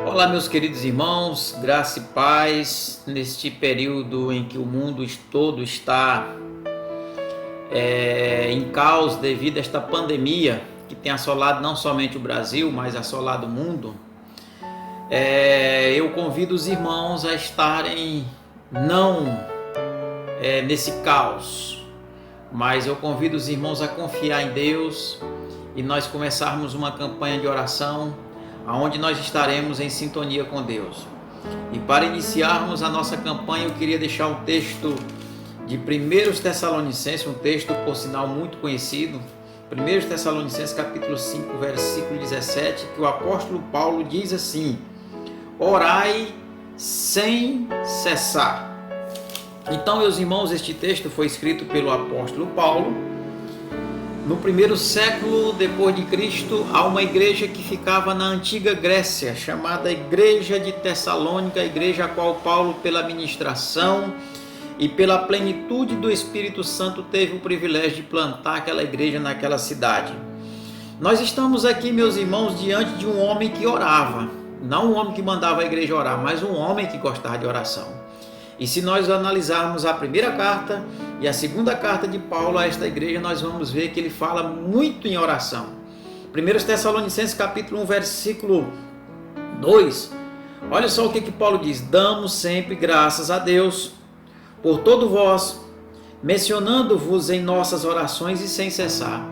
Olá, meus queridos irmãos, graça e paz neste período em que o mundo todo está em caos devido a esta pandemia que tem assolado não somente o Brasil, mas assolado o mundo. Eu convido os irmãos a estarem não nesse caos, mas eu convido os irmãos a confiar em Deus e nós começarmos uma campanha de oração onde nós estaremos em sintonia com Deus. E para iniciarmos a nossa campanha, eu queria deixar um texto de 1 Tessalonicenses, um texto por sinal muito conhecido, 1 Tessalonicenses capítulo 5, versículo 17, que o apóstolo Paulo diz assim: orai sem cessar. Então, meus irmãos, este texto foi escrito pelo apóstolo Paulo no primeiro século depois de Cristo, a uma igreja que ficava na antiga Grécia, chamada Igreja de Tessalônica, a igreja a qual Paulo, pela ministração e pela plenitude do Espírito Santo, teve o privilégio de plantar aquela igreja naquela cidade. Nós estamos aqui, meus irmãos, diante de um homem que orava, não um homem que mandava a igreja orar, mas um homem que gostava de oração. E se nós analisarmos a primeira carta e a segunda carta de Paulo a esta igreja, nós vamos ver que ele fala muito em oração. 1 Tessalonicenses capítulo 1, versículo 2, olha só o que Paulo diz: damos sempre graças a Deus por todo vós, mencionando-vos em nossas orações e sem cessar.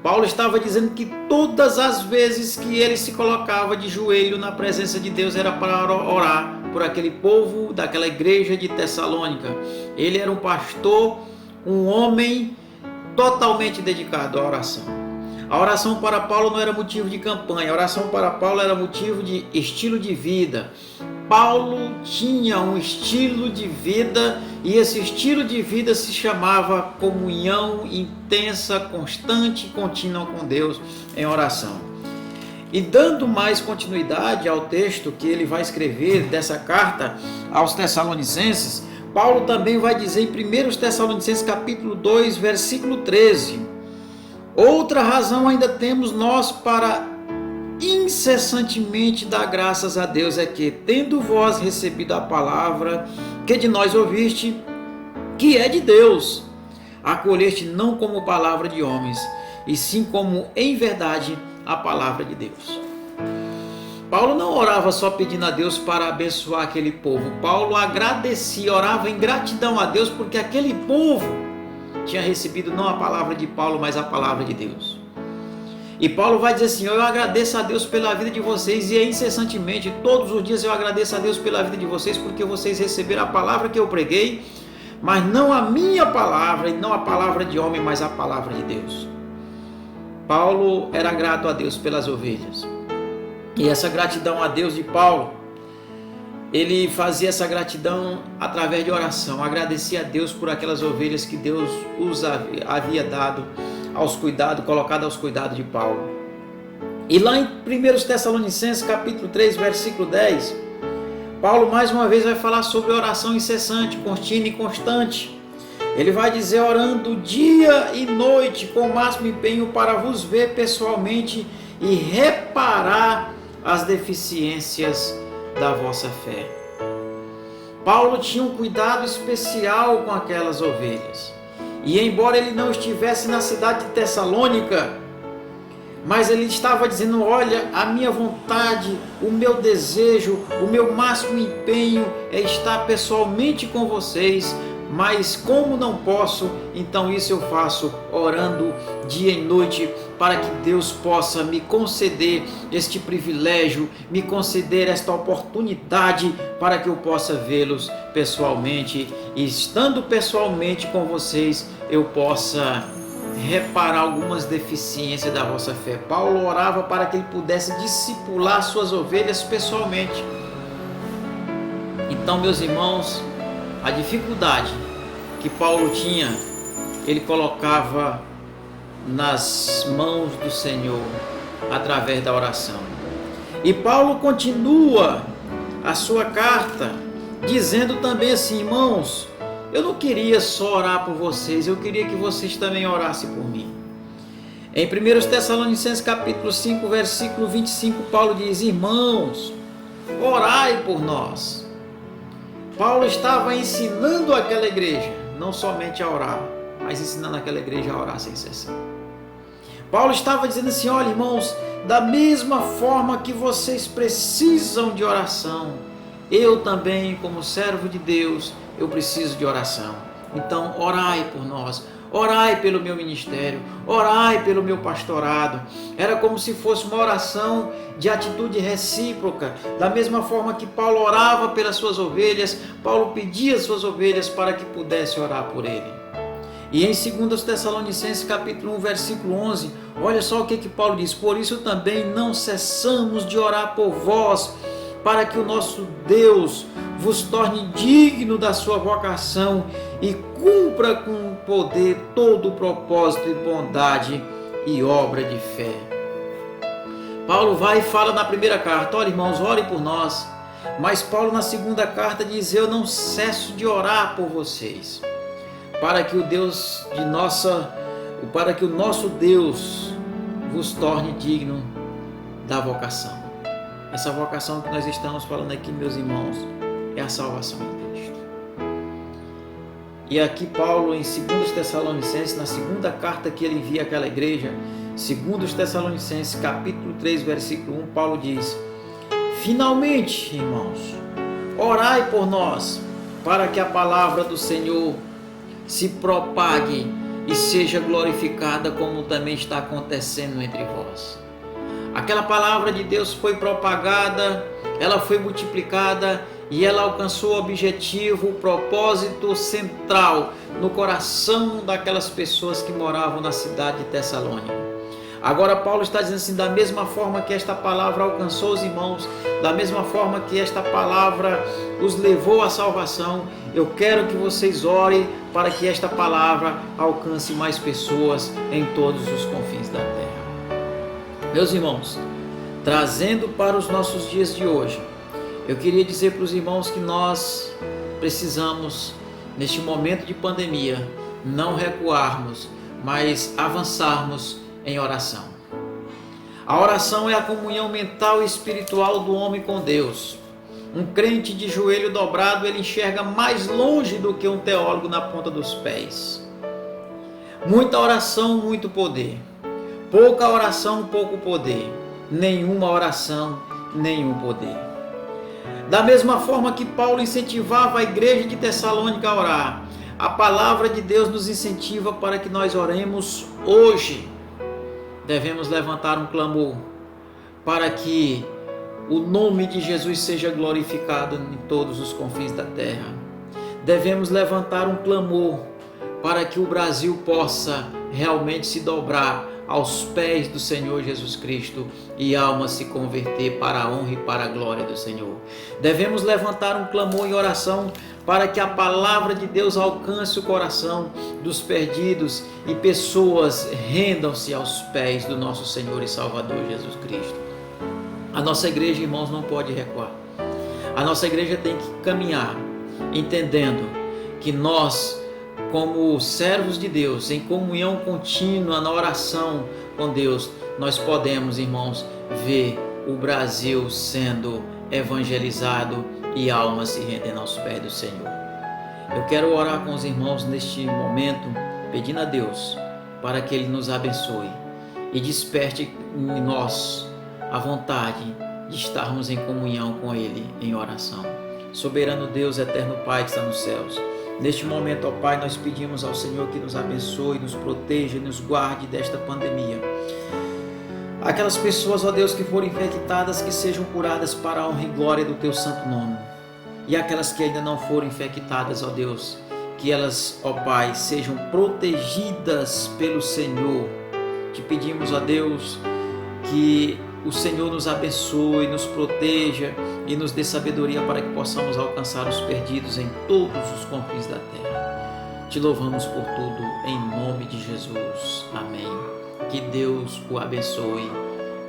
Paulo estava dizendo que todas as vezes que ele se colocava de joelho na presença de Deus era para orar por aquele povo daquela igreja de Tessalônica. Ele era um pastor, um homem totalmente dedicado à oração. A oração para Paulo não era motivo de campanha, a oração para Paulo era motivo de estilo de vida. Paulo tinha um estilo de vida e esse estilo de vida se chamava comunhão intensa, constante e contínua com Deus em oração. E dando mais continuidade ao texto que ele vai escrever dessa carta aos Tessalonicenses, Paulo também vai dizer em 1 Tessalonicenses capítulo 2, versículo 13: outra razão ainda temos nós para incessantemente dar graças a Deus é que, tendo vós recebido a palavra que de nós ouviste, que é de Deus, acolheste não como palavra de homens, e sim como em verdade a palavra de Deus. Paulo não orava só pedindo a Deus para abençoar aquele povo. Paulo agradecia, orava em gratidão a Deus porque aquele povo tinha recebido não a palavra de Paulo, mas a palavra de Deus. E Paulo vai dizer assim: eu agradeço a Deus pela vida de vocês, e incessantemente, todos os dias eu agradeço a Deus pela vida de vocês, porque vocês receberam a palavra que eu preguei, mas não a minha palavra, e não a palavra de homem, mas a palavra de Deus. Paulo era grato a Deus pelas ovelhas. E essa gratidão a Deus de Paulo, ele fazia essa gratidão através de oração, agradecia a Deus por aquelas ovelhas que Deus os havia dado aos cuidados, colocado aos cuidados de Paulo. E lá em 1 Tessalonicenses capítulo 3, versículo 10, Paulo mais uma vez vai falar sobre oração incessante, contínua e constante. Ele vai dizer: orando dia e noite com o máximo empenho para vos ver pessoalmente e reparar as deficiências da vossa fé. Paulo tinha um cuidado especial com aquelas ovelhas. E embora ele não estivesse na cidade de Tessalônica, mas ele estava dizendo: olha, a minha vontade, o meu desejo, o meu máximo empenho é estar pessoalmente com vocês, mas como não posso, então isso eu faço orando dia e noite para que Deus possa me conceder este privilégio, me conceder esta oportunidade para que eu possa vê-los pessoalmente, e estando pessoalmente com vocês eu possa reparar algumas deficiências da vossa fé. Paulo orava para que ele pudesse discipular suas ovelhas pessoalmente. Então, meus irmãos, a dificuldade que Paulo tinha, ele colocava nas mãos do Senhor através da oração. E Paulo continua a sua carta dizendo também assim: irmãos, eu não queria só orar por vocês, eu queria que vocês também orassem por mim. Em 1 Tessalonicenses capítulo 5, versículo 25, Paulo diz: irmãos, orai por nós. Paulo estava ensinando aquela igreja, não somente a orar, mas ensinando aquela igreja a orar sem cessar. Paulo estava dizendo assim: olha, irmãos, da mesma forma que vocês precisam de oração, eu também, como servo de Deus, eu preciso de oração. Então, orai por nós, orai pelo meu ministério, orai pelo meu pastorado. Era como se fosse uma oração de atitude recíproca. Da mesma forma que Paulo orava pelas suas ovelhas, Paulo pedia às suas ovelhas para que pudesse orar por ele. E em 2 Tessalonicenses capítulo 1, versículo 11, olha só o que Paulo diz: por isso também não cessamos de orar por vós, para que o nosso Deus vos torne digno da sua vocação e cumpra com poder todo o propósito de bondade e obra de fé. Paulo vai e fala na primeira carta: olha, irmãos, orem por nós. Mas Paulo na segunda carta diz: eu não cesso de orar por vocês, para que o nosso Deus vos torne digno da vocação. Essa vocação que nós estamos falando aqui, meus irmãos, é a salvação em Cristo. E aqui Paulo, em 2 Tessalonicenses, na segunda carta que ele envia àquela igreja, 2 Tessalonicenses capítulo 3, versículo 1, Paulo diz: finalmente, irmãos, orai por nós, para que a palavra do Senhor se propague e seja glorificada, como também está acontecendo entre vós. Aquela palavra de Deus foi propagada, ela foi multiplicada e ela alcançou o objetivo, o propósito central no coração daquelas pessoas que moravam na cidade de Tessalônica. Agora Paulo está dizendo assim: da mesma forma que esta palavra alcançou os irmãos, da mesma forma que esta palavra os levou à salvação, eu quero que vocês orem para que esta palavra alcance mais pessoas em todos os confins da terra. Meus irmãos, trazendo para os nossos dias de hoje, eu queria dizer para os irmãos que nós precisamos, neste momento de pandemia, não recuarmos, mas avançarmos em oração. A oração é a comunhão mental e espiritual do homem com Deus. Um crente de joelho dobrado, ele enxerga mais longe do que um teólogo na ponta dos pés. Muita oração, muito poder. Pouca oração, pouco poder. Nenhuma oração, nenhum poder. Da mesma forma que Paulo incentivava a igreja de Tessalônica a orar, a palavra de Deus nos incentiva para que nós oremos hoje. Devemos levantar um clamor para que o nome de Jesus seja glorificado em todos os confins da terra. Devemos levantar um clamor para que o Brasil possa realmente se dobrar aos pés do Senhor Jesus Cristo e almas se converter para a honra e para a glória do Senhor. Devemos levantar um clamor em oração para que a palavra de Deus alcance o coração dos perdidos e pessoas rendam-se aos pés do nosso Senhor e Salvador Jesus Cristo. A nossa igreja, irmãos, não pode recuar. A nossa igreja tem que caminhar, entendendo que nós, como servos de Deus, em comunhão contínua na oração com Deus, nós podemos, irmãos, ver o Brasil sendo evangelizado e almas se rendendo aos pés do Senhor. Eu quero orar com os irmãos neste momento, pedindo a Deus para que Ele nos abençoe e desperte em nós a vontade de estarmos em comunhão com Ele em oração. Soberano Deus, eterno Pai que está nos céus, neste momento, ó Pai, nós pedimos ao Senhor que nos abençoe, nos proteja e nos guarde desta pandemia. Aquelas pessoas, ó Deus, que foram infectadas, que sejam curadas para a honra e glória do Teu santo nome. E aquelas que ainda não foram infectadas, ó Deus, que elas, ó Pai, sejam protegidas pelo Senhor. Te pedimos, ó Deus, que o Senhor nos abençoe, nos proteja e nos dê sabedoria para que possamos alcançar os perdidos em todos os confins da terra. Te louvamos por tudo, em nome de Jesus. Amém. Que Deus o abençoe,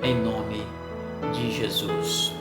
em nome de Jesus.